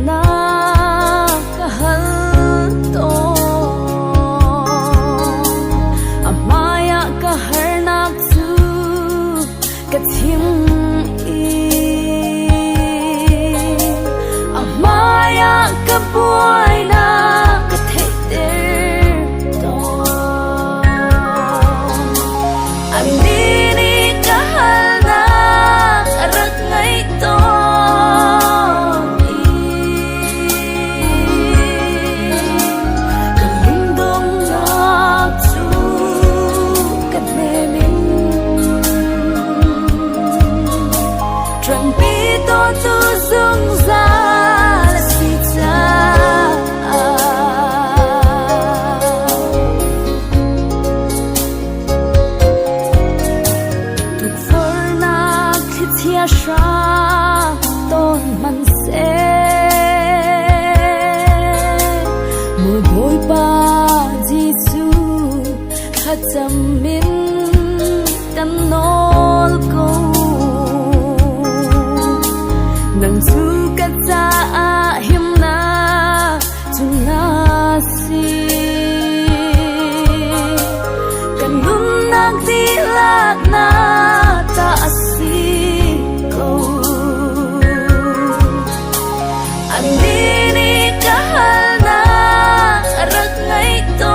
na kahal to amaya kaharnak su kathim amaya kabuai na katheter to amini kahal na arak ngai to chuẩn bị to tu dung ra là si cha thuộc phơi na khi chia xa tôn man se mùi bôi ba di chu khát chăm min căn nol câu nang suka ta him na tuna si kan nun nak dilak na ta si ko andini kahal na arak ngai to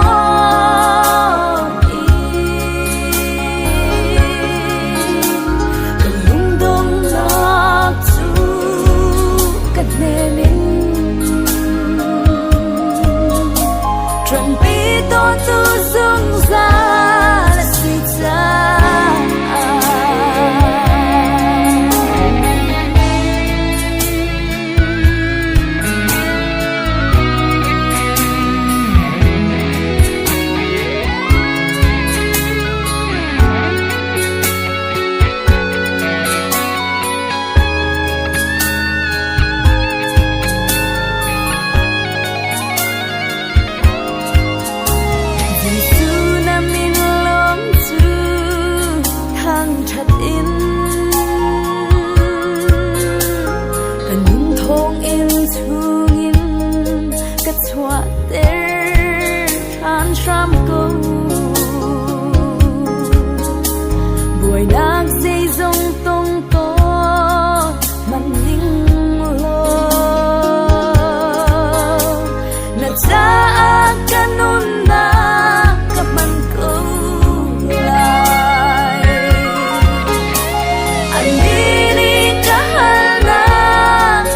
chuẩn bị to tu dung ra là si cha what they're trying to go buổi nắng dây dòng tông to màn linh lo na cha kanun na kaman ko lai andini kahal na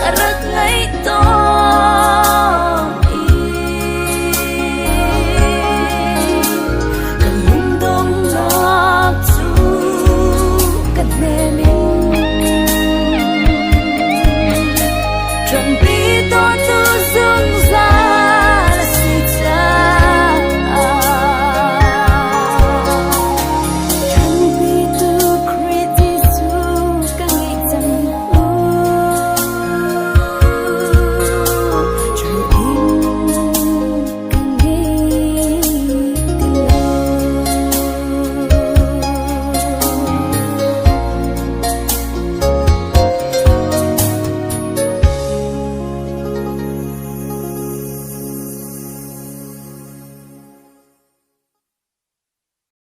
arak ngai to chuẩn bị to tu